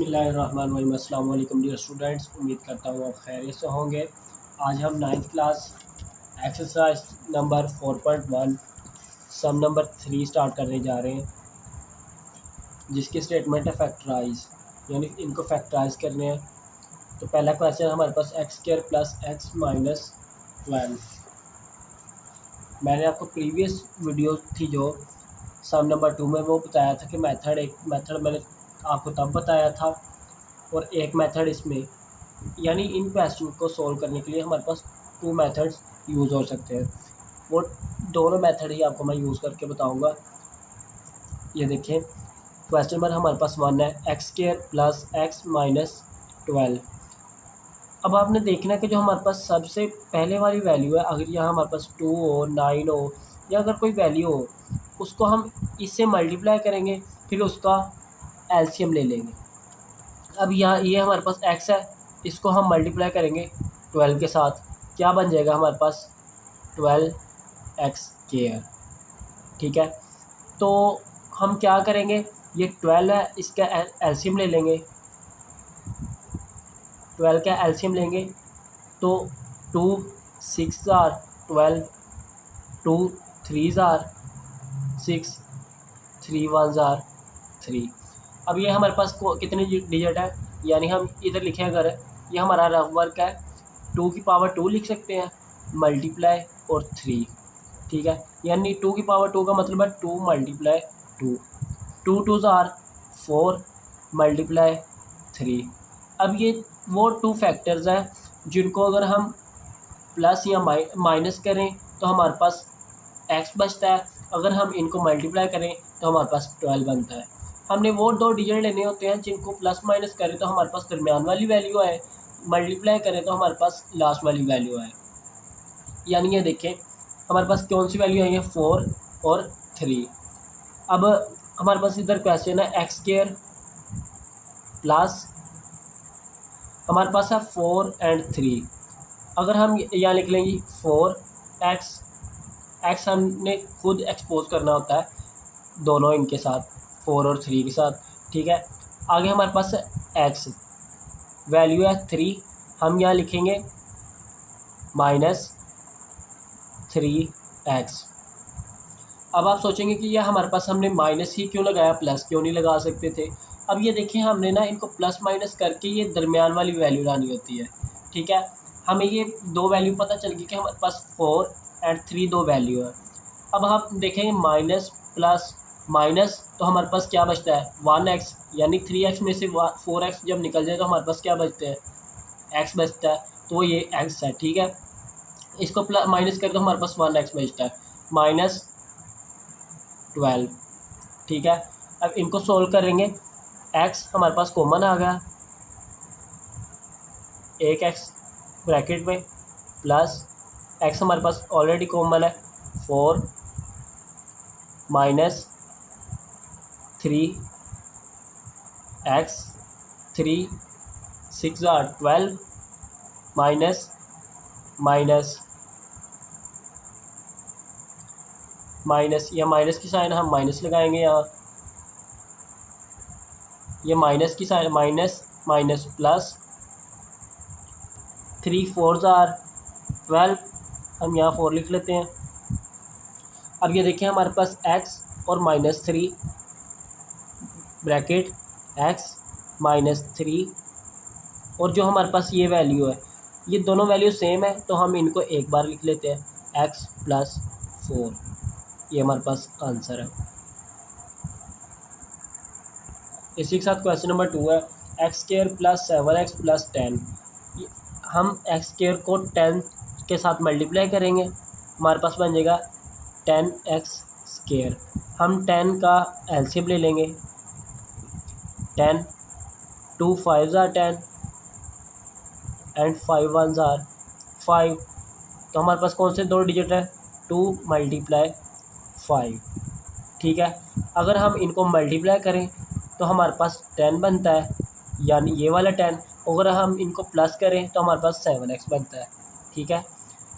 बिस्मिल्लाहिर्रहमानिर्रहीम। अस्सलाम वालेकुम डियर स्टूडेंट्स, उम्मीद करता हूँ आप खैरियत से होंगे। आज हम 9th क्लास एक्सरसाइज नंबर 4.1 सम नंबर 3 स्टार्ट करने जा रहे हैं, जिसकी स्टेटमेंट है फैक्टराइज, यानी इनको फैक्टराइज करने हैं। तो पहला क्वेश्चन हमारे पास x² प्लस x माइनस 12। मैंने आपको प्रीवियस वीडियो थी जो सम नंबर 2 में वो बताया था कि मेथड मैंने आपको तब बताया था, और एक मेथड इसमें, यानी इन क्वेश्चन को सॉल्व करने के लिए हमारे पास 2 मेथड्स यूज़ हो सकते हैं। वो दोनों मेथड ही आपको मैं यूज़ करके बताऊंगा। ये देखें, क्वेश्चन नंबर हमारे पास 1 है, x² प्लस x माइनस 12। अब आपने देखना है कि जो हमारे पास सबसे पहले वाली वैल्यू है, अगर यहाँ हमारे पास 2 हो, 9 हो, या अगर कोई वैल्यू हो, उसको हम इससे मल्टीप्लाई करेंगे, फिर उसका एलसीएम ले लेंगे। अब यहाँ ये हमारे पास x है, इसको हम मल्टीप्लाई करेंगे 12 के साथ, क्या बन जाएगा हमारे पास 12x²। ठीक है, तो हम क्या करेंगे, ये 12 है, इसका एलसीएम ले लेंगे। 12 का एलसीएम लेंगे तो 2 6 आर 12, 2 3 आर 6, 3 1 आर 3। अब ये हमारे पास कितने डिजिट है, यानी हम इधर लिखें, अगर ये हमारा रफ वर्क है, 2 की पावर 2 लिख सकते हैं, मल्टीप्लाई और 3। ठीक है, यानी 2 की पावर 2 का मतलब है 2 मल्टीप्लाई 2, 2 2 आर 4 मल्टीप्लाई 3। अब ये वो 2 फैक्टर्स हैं जिनको अगर हम प्लस या माइनस करें तो हमारे पास x बचता है, अगर हम इनको मल्टीप्लाई करें तो हमारे पास 12 बनता है। हमने वो 2 डिजिट लेने होते हैं जिनको प्लस माइनस करें तो हमारे पास दरमियान वाली वैल्यू है, मल्टीप्लाई करें तो हमारे पास लास्ट वाली वैल्यू है। यानी ये देखें, हमारे पास कौन सी वैल्यू आई है, 4 और 3। अब हमारे पास इधर क्वेश्चन है x² प्लस हमारे पास है 4 और 3। अगर हम यहाँ लिख लेंगे 4x हमने खुद एक्सपोज करना होता है दोनों इनके साथ, 4 और 3 के साथ। ठीक है, आगे हमारे पास x वैल्यू है 3, हम यहाँ लिखेंगे माइनस 3x। अब आप सोचेंगे कि यह हमारे पास हमने माइनस ही क्यों लगाया, प्लस क्यों नहीं लगा सकते थे। अब ये देखिए, हमने ना इनको प्लस माइनस करके ये दरमियान वाली वैल्यू लानी होती है। ठीक है, हमें ये 2 वैल्यू पता चल गई कि हमारे पास 4 और 3 2 वैल्यू है। अब हम देखेंगे माइनस प्लस माइनस, तो हमारे पास क्या बचता है 1x, यानी 3x में से 4x जब निकल जाए तो हमारे पास क्या बचता है, x बचता है, तो ये x है। ठीक है, इसको प्लस माइनस करें तो हमारे पास 1x बचता है, माइनस 12। ठीक है, अब इनको सोल्व करेंगे, x हमारे पास कॉमन आ गया, एक x ब्रैकेट में, प्लस x हमारे पास ऑलरेडी कॉमन है 4 minus 3x, 3 6 12 minus minus minus, या माइनस की साइन हम माइनस लगाएंगे यहाँ, ये माइनस की साइन माइनस माइनस प्लस 3 4 12, हम यहाँ 4 लिख लेते हैं। अब ये देखिए, हमारे पास x और माइनस 3 ब्रैकेट x माइनस 3, और जो हमारे पास ये वैल्यू है, ये दोनों वैल्यू सेम है, तो हम इनको एक बार लिख लेते हैं, x प्लस 4। ये हमारे पास आंसर है। इसी के साथ क्वेश्चन नंबर 2 है, x² प्लस 7x प्लस 10। हम x² को 10 के साथ मल्टीप्लाई करेंगे, हमारे पास बन जाएगा 10x²। हम 10 का एलसीएम ले लेंगे, 10 2 5 10 एंड 5 1 5। तो हमारे पास कौन से 2 डिजिट है, 2 मल्टीप्लाई 5। ठीक है, अगर हम इनको मल्टीप्लाई करें तो हमारे पास 10 बनता है, यानी ये वाला 10। अगर हम इनको प्लस करें तो हमारे पास 7x बनता है। ठीक है,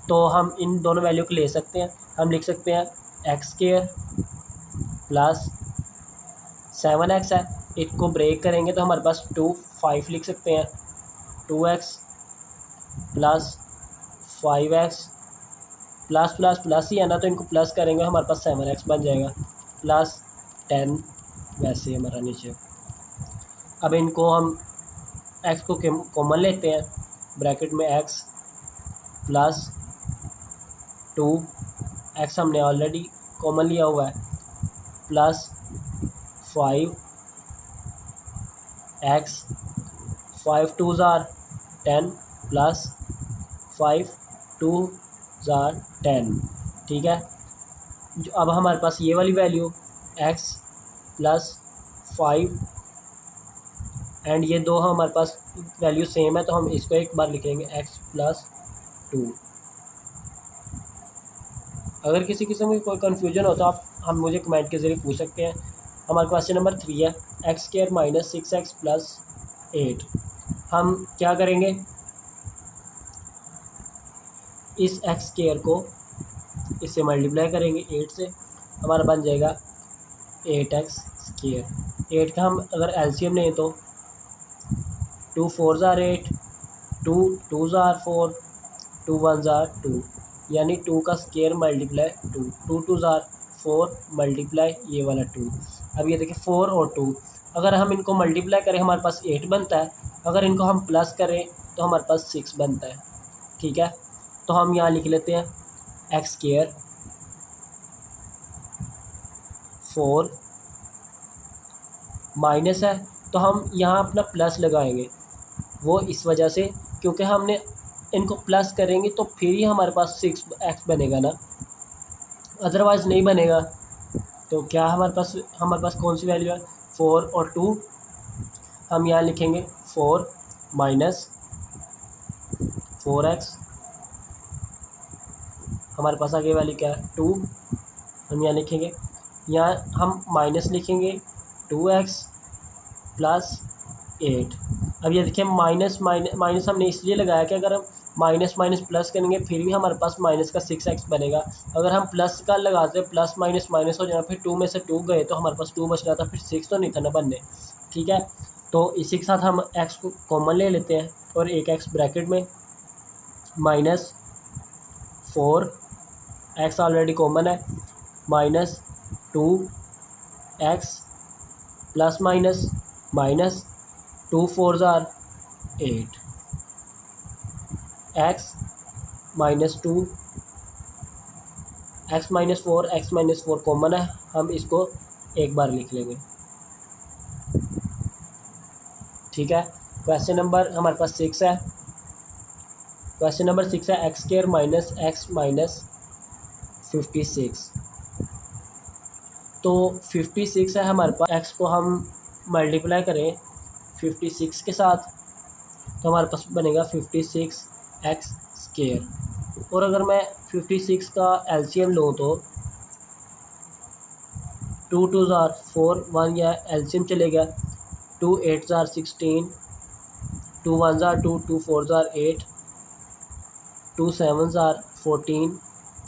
तो हम इन दोनों वैल्यू को ले सकते हैं, हम लिख सकते हैं x² प्लस 7x है, इसको ब्रेक करेंगे तो हमारे पास 5 लिख सकते हैं। 2x plus 5x plus plus plus ही है ना, तो इनको प्लस करेंगे हमारे पास 7x बन जाएगा प्लस 10 वैसे हमारा नीचे। अब इनको हम x को कॉमन लेते हैं, ब्रैकेट में x प्लस 2x हमने ऑलरेडी कॉमन लिया हुआ है plus 5x 5 2s are 10 plus 5 2s are 10। ठीक है, जो अब हमारे पास ये वाली वैल्यू x प्लस 5 एंड ये दो हमारे पास वैल्यू सेम है, तो हम इसको एक बार लिखेंगे x प्लस 2। अगर किसी किस्म की कोई कन्फ्यूजन हो तो आप हम मुझे कमेंट के ज़रिए पूछ सकते हैं। हमारा क्वेश्चन नंबर 3 है x² माइनस 6x प्लस 8। हम क्या करेंगे, इस x² को इससे मल्टीप्लाई करेंगे 8 से, हमारा बन जाएगा 8x²। 8 का हम अगर एलसीएम लें तो 2 4s are 8, 2 2s are 4, 2 1s are 2, यानी 2 का square multiply 2, 2 2s are 4 multiply ये वाला 2। अब ये देखिए 4 और 2 अगर हम इनको मल्टीप्लाई करें हमारे पास 8 बनता है, अगर इनको हम प्लस करें तो हमारे पास 6 बनता है। ठीक है, तो हम यहाँ लिख लेते हैं x² 4 माइनस है तो हम यहाँ अपना प्लस लगाएंगे, वो इस वजह से क्योंकि हमने इनको प्लस करेंगे तो फिर ही हमारे पास 6x बनेगा ना, अदरवाइज़ नहीं बनेगा। तो क्या हमारे पास कौन सी वैल्यू है 4 और 2, हम यहाँ लिखेंगे 4 माइनस 4x, हमारे पास आगे वाली क्या है 2, हम यहाँ लिखेंगे, यहाँ हम माइनस लिखेंगे 2x प्लस 8। अब ये देखिए माइनस माइनस हमने इसलिए लगाया कि अगर हम माइनस माइनस प्लस करेंगे फिर भी हमारे पास माइनस का 6x बनेगा। अगर हम प्लस का लगाते प्लस माइनस माइनस हो जाना, फिर 2 में से 2 गए तो हमारे पास 2 बचना था, फिर 6 तो नहीं था ना बनने। ठीक है, तो इसी के साथ हम x को कॉमन ले लेते हैं और एक x ब्रैकेट में माइनस 4x ऑलरेडी कॉमन है minus 2x plus minus minus 2 4s are 8, x minus 2 x minus 4 common है, हम इसको एक बार लिख लेंगे। ठीक है, क्वेश्चन नंबर हमारे पास 6 है। क्वेश्चन नंबर 6 है x² माइनस x माइनस 56। तो 56 है हमारे पास, x को हम मल्टीप्लाई करें 56 के साथ तो हमारे पास बनेगा 56x²। और अगर मैं 56 का एलसीएम लूँ तो 2 2s are 4, 1 या एलसीएम चलेगा, 2 8s are 16, 2 1s are 2, 2 4s are 8, 2 7s are 14,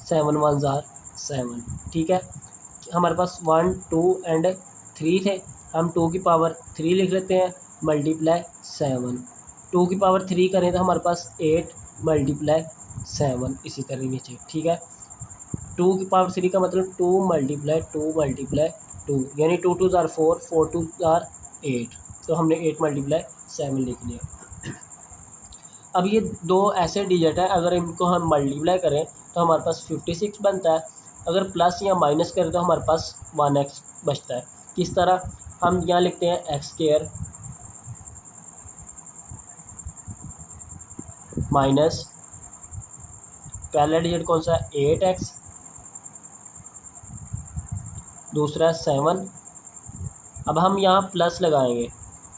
7 1s are 7। ठीक है, हमारे पास 1 2 एंड 3 थे, हम 2 की पावर 3 लिख लेते हैं मल्टीप्लाई 7। 2 की पावर 3 करें तो हमारे पास 8 मल्टीप्लाई 7 इसी तरह नीचे। ठीक है, 2 की पावर 3 का मतलब 2 मल्टीप्लाई 2 यानी 2 2s are 4, 4 2s are 8, तो हमने 8 मल्टीप्लाई 7 लिख लिया। अब ये दो ऐसे डिजिट है, अगर इनको हम मल्टीप्लाई करें तो हमारे पास 56 बनता है, अगर प्लस या माइनस करें तो हमारे पास 1x बचता है। किस तरह, हम यहाँ लिखते हैं x² माइनस पहला डिजिट कौन सा है 8x, दूसरा 7। अब हम यहाँ प्लस लगाएंगे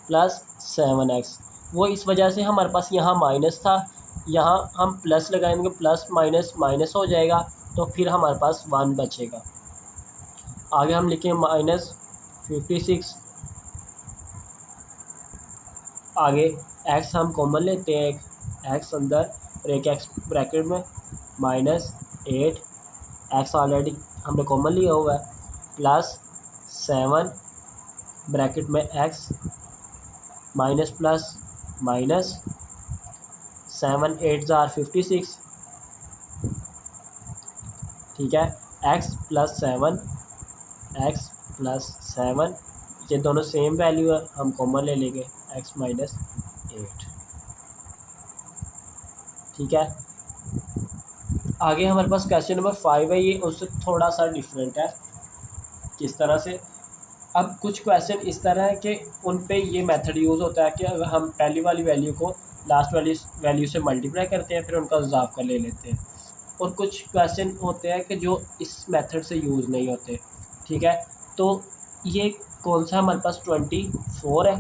प्लस 7x, वो इस वजह से हमारे पास यहाँ माइनस था, यहाँ हम प्लस लगाएंगे प्लस माइनस माइनस हो जाएगा, तो फिर हमारे पास 1 बचेगा। आगे हम लिखें माइनस 56, आगे x हम कॉमन लेते हैं, एक x अंदर और एक x ब्रैकेट में माइनस 8, x ऑलरेडी हमने कॉमन लिया हुआ है प्लस 7 ब्रैकेट में x minus plus minus 7 8 jar 56, ठीक है। एक्स प्लस 7 ये दोनों सेम वैल्यू है, हम कॉमन ले लेंगे एक्स माइनस 8, ठीक है। आगे हमारे पास क्वेश्चन नंबर 5 है, ये उससे थोड़ा सा डिफरेंट है। किस तरह से, अब कुछ क्वेश्चन इस तरह है कि उन पे ये मेथड यूज़ होता है कि अगर हम पहली वाली वैल्यू को लास्ट वाली वैल्यू से मल्टीप्लाई करते हैं फिर उनका इजाफ कर ले लेते हैं, और कुछ क्वेश्चन होते हैं कि जो इस मेथड से यूज़ नहीं होते, ठीक है। तो ये कौन सा हमारे पास 24 है।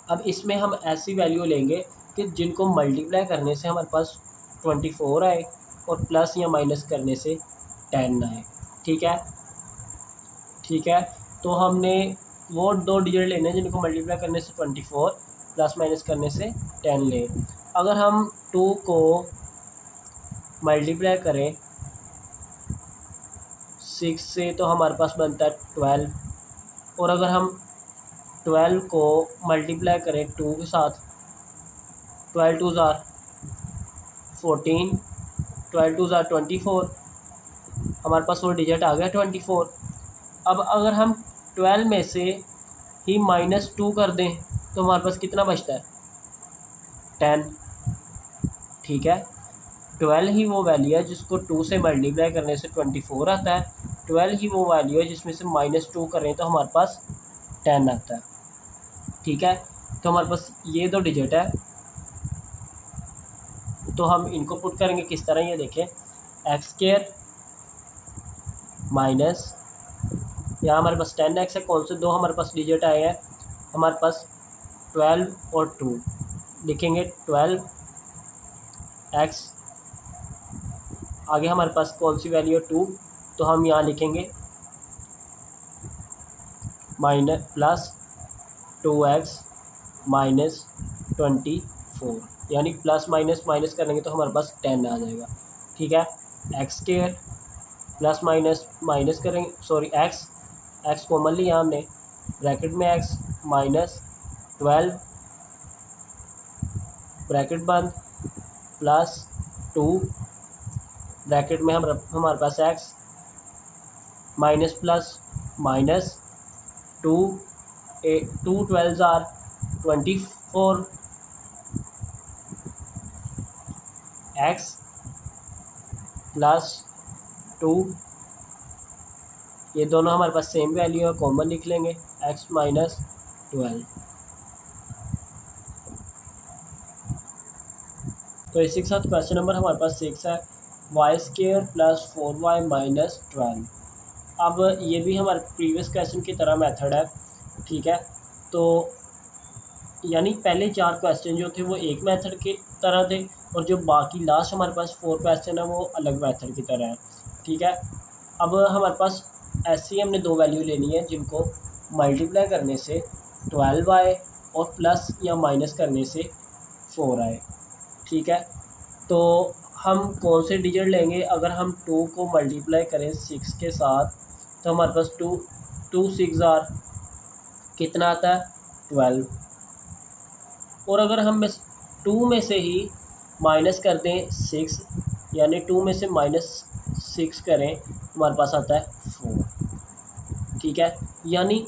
अब इसमें हम ऐसी वैल्यू लेंगे कि जिनको मल्टीप्लाई करने से हमारे पास 24 आए और प्लस या माइनस करने से 10 आए, ठीक है, ठीक है। तो हमने वो 2 डिजिट लेने जिनको मल्टीप्लाई करने से 24 प्लस माइनस करने से 10 ले। अगर हम 2 को मल्टीप्लाई करें 6 से तो हमारे पास बनता है 12, और अगर हम 12 को मल्टीप्लाई करें 2 के साथ, 12 2 ज़ार 14, 12 2 ज़ार 24, हमारे पास वो डिजिट आ गया 24। अब अगर हम 12 में से ही -2 कर दें तो हमारे पास कितना बचता है 10, ठीक है। 12 ही वो वैल्यू है जिसको 2 से मल्टीप्लाई करने से 24 आता है, 12 ही वो वैल्यू है जिसमें से -2 करें तो हमारे पास 10 आता है, ठीक है। तो हमारे पास ये 2 डिजिट है, तो हम इनको पुट करेंगे किस तरह, ये देखें, x² माइनस, यहाँ हमारे पास 10x है, कौन से 2 हमारे पास डिजिट आए हैं, हमारे पास 12 और 2, लिखेंगे 12x, आगे हमारे पास कौन सी वैल्यू है 2, तो हम यहाँ लिखेंगे माइनस प्लस 2x माइनस 24, यानी प्लस माइनस माइनस करेंगे तो हमारे पास 10 आ जाएगा, ठीक है। x² प्लस माइनस माइनस करेंगे, सॉरी x कॉमन लिया हमने, ब्रैकेट में x माइनस 12 ब्रैकेट बंद प्लस 2 ब्रैकेट में हमारे पास x माइनस प्लस माइनस 2 12 ज़ार 24, x प्लस 2, ये दोनों हमारे पास सेम वैल्यू है, कॉमन लिख लेंगे x माइनस 12। तो इसी के साथ क्वेश्चन नंबर हमारे पास 6 है, y² प्लस 4y माइनस 12। अब ये भी हमारे प्रीवियस क्वेश्चन की तरह मेथड है, ठीक है। तो यानी पहले 4 क्वेश्चन जो थे वो एक मेथड की तरह थे, और जो बाकी लास्ट हमारे पास 4 क्वेश्चन है वो अलग मेथड की तरह है, ठीक है। अब हमारे पास ऐसे ही हमने 2 वैल्यू लेनी है जिनको मल्टीप्लाई करने से 12 आए और प्लस या माइनस करने से 4 आए, ठीक है। तो हम कौन से डिजिट लेंगे, अगर हम 2 को मल्टीप्लाई करें 6 के साथ तो हमारे पास 2 6 ज़ार कितना आता है 12, और अगर हम 2 में से ही माइनस कर दें 6, यानी 2 में से -6 करें हमारे पास आता है 4, ठीक है। यानी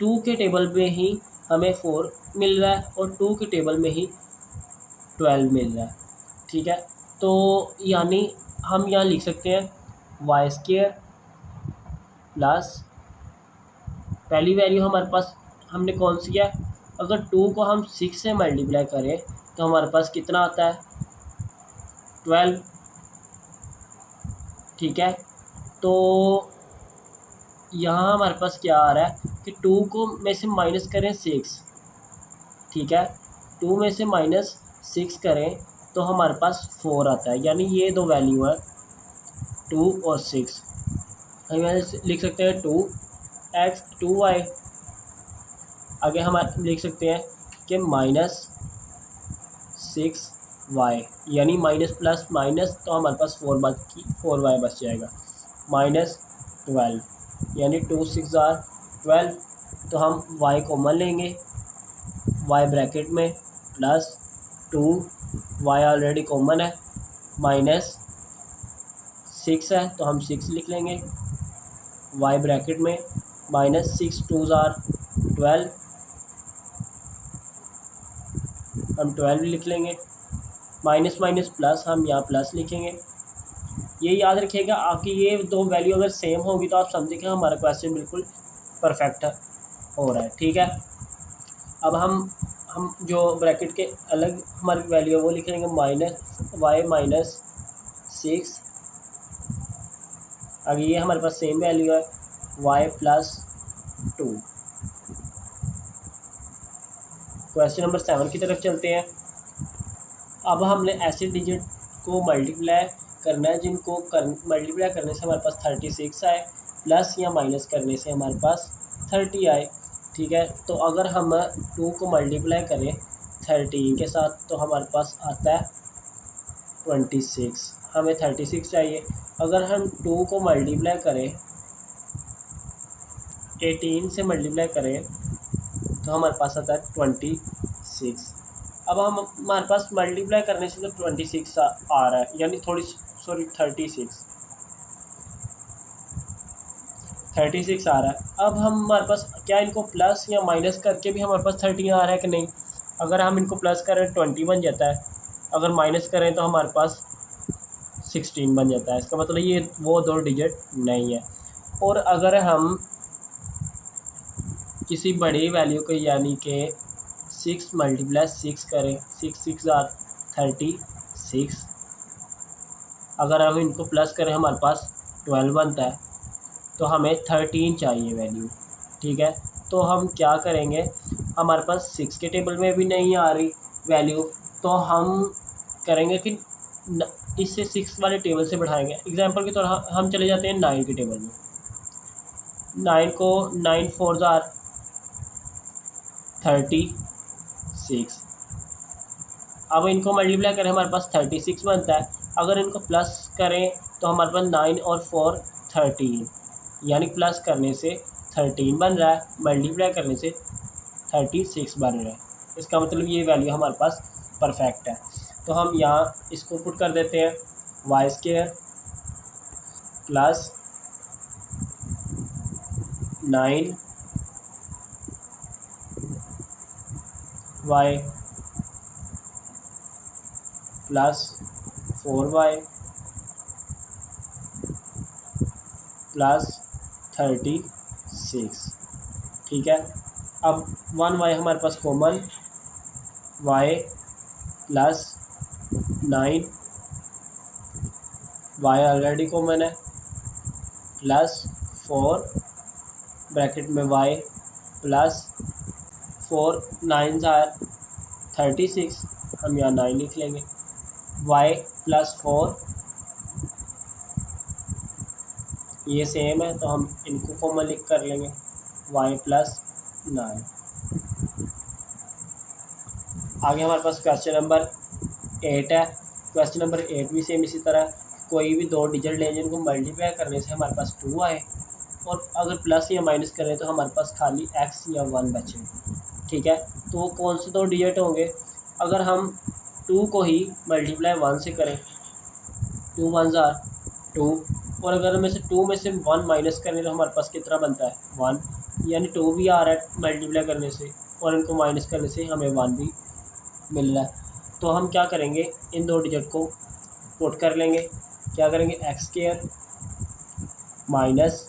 2 के टेबल में ही हमें 4 मिल रहा है और 2 के टेबल में ही 12 मिल रहा है, ठीक है। तो यानी हम यहाँ लिख सकते हैं y² प्लस, पहली वैल्यू हमारे पास हमने कौन सी है, अगर 2 को हम 6 से मल्टीप्लाई करें तो हमारे पास कितना आता है 12, ठीक है। तो यहाँ हमारे पास क्या आ रहा है कि 2 को में से माइनस करें 6, ठीक है, 2 में से -6 करें तो हमारे पास 4 आता है, यानी ये 2 वैल्यू है 2 और 6, हम यहाँ लिख सकते हैं 2x 2y, आगे हम लिख सकते हैं कि -6y, यानी माइनस प्लस माइनस तो हमारे पास 4y बच जाएगा, -12, यानी 2 6 ज़ार 12। तो हम y कॉमन लेंगे, y ब्रैकेट में प्लस 2, y ऑलरेडी कॉमन है, माइनस 6 है तो हम 6 लिख लेंगे, y ब्रैकेट में माइनस 6 2 ज़ार 12, हम 12 लिख लेंगे, माइनस माइनस प्लस हम यहाँ प्लस लिखेंगे। ये याद रखिएगा, आपकी ये दो वैल्यू अगर सेम होगी तो आप समझें कि हमारा क्वेश्चन बिल्कुल परफेक्ट हो रहा है। ठीक है, अब हम जो ब्रैकेट के अलग हमारी वैल्यू है वो लिख लेंगे, माइनस वाई माइनस 6, अगर ये हमारे पास सेम वैल्यू है y प्लस 2। क्वेश्चन नंबर 7 की तरफ चलते हैं। अब हमने ऐसे डिजिट को मल्टीप्लाई करना है जिनको मल्टीप्लाई करने से हमारे पास 36 आए, प्लस या माइनस करने से हमारे पास 30 आए। ठीक है, तो अगर हम 2 को मल्टीप्लाई करें 13 के साथ तो हमारे पास आता है 26, हमें 36 चाहिए। अगर हम 2 को मल्टीप्लाई करें 18 से मल्टीप्लाई करें तो हमारे पास आता है 26। अब हमारे पास मल्टीप्लाई करने से तो 26 आ रहा है, यानी 36 आ रहा है। अब हमारे पास क्या इनको प्लस या माइनस करके भी हमारे पास 30 आ रहा है कि नहीं? अगर हम इनको प्लस करें 20 बन जाता है, अगर माइनस करें तो हमारे पास 16 बन जाता है। इसका मतलब ये वो दो डिजिट नहीं है। और अगर हम किसी बड़ी वैल्यू को यानी कि 6 × 6 करें, 6 6 ज़ार 36, अगर हम इनको प्लस करें हमारे पास 12 बनता है, तो हमें 13 चाहिए वैल्यू। ठीक है, तो हम क्या करेंगे, हमारे पास 6 के टेबल में भी नहीं आ रही वैल्यू, तो हम करेंगे कि इससे 6 वाले टेबल से बढ़ाएंगे। एग्जांपल के तौर हम चले जाते हैं 9 के टेबल में। 9 को 9 4 ज़ार 36, अब इनको मल्टीप्लाई करें हमारे पास 36 बनता है। अगर इनको प्लस करें तो हमारे पास 9 और 4 13, यानी प्लस करने से 13 बन रहा है, मल्टीप्लाई करने से 36 बन रहा है। इसका मतलब ये वैल्यू हमारे पास परफेक्ट है। तो हम यहाँ इसको पुट कर देते हैं, y² plus 9y plus 4y plus 36। ठीक है, अब 1y हमारे पास common, y plus 9, y already common है, प्लस 4 ब्रैकेट में y प्लस 4 9 ज़ार 36, हम यहाँ 9 लिख लेंगे, y प्लस 4 ये सेम है तो हम इनको कॉमन लिख कर लेंगे, y प्लस 9। आगे हमारे पास क्वेश्चन नंबर 8 है। क्वेश्चन नंबर 8 भी सेम इसी तरह, कोई भी दो डिजिट लें जिनको मल्टीप्लाई करने से हमारे पास 2 आए, और अगर प्लस या माइनस करें तो हमारे पास खाली x या 1 बचे। ठीक है, तो वो कौन से दो डिजिट होंगे? अगर हम 2 को ही मल्टीप्लाई 1 से करें, 2 1 ज़ार 2, और अगर हम 2 में से 1 माइनस करें तो हमारे पास कितना बनता है 1, यानी 2 भी आ रहा है मल्टीप्लाई करने से, और इनको माइनस करने से हमें 1 भी मिल रहा है। तो हम क्या करेंगे, इन दो डिजिट को पुट कर लेंगे। क्या करेंगे, x² माइनस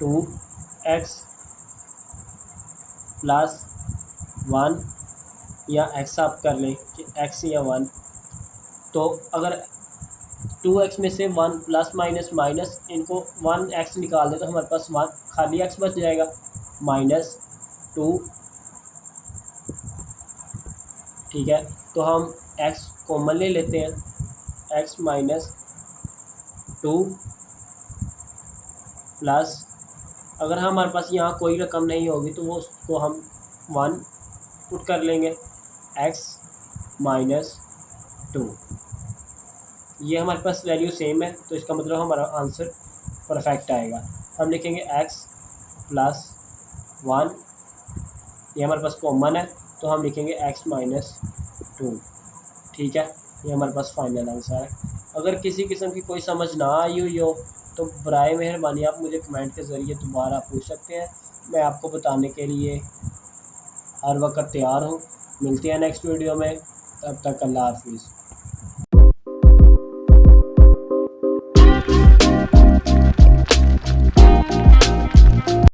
2x प्लस 1, या x आप कर लें कि x या 1। तो अगर 2x में से 1 प्लस माइनस माइनस इनको 1x निकाल दे तो हमारे पास 1 खाली x बच जाएगा, माइनस 2। ठीक है, तो हम x कॉमन ले लेते हैं, x माइनस 2 प्लस, अगर हमारे पास यहाँ कोई रकम नहीं होगी तो वो उसको हम 1 पुट कर लेंगे, x माइनस 2। ये हमारे पास वैल्यू सेम है तो इसका मतलब हमारा आंसर परफेक्ट आएगा। हम लिखेंगे x प्लस 1, ये हमारे पास कॉमन है तो हम लिखेंगे x माइनस 2। ठीक है, ये हमारे पास फाइनल आंसर है। अगर किसी किस्म की कोई समझ ना आई हुई हो तो बराए मेहरबानी आप मुझे कमेंट के ज़रिए दोबारा पूछ सकते हैं, मैं आपको बताने के लिए हर वक्त तैयार हूँ। मिलते हैं नेक्स्ट वीडियो में, तब तक अल्लाह हाफिज़।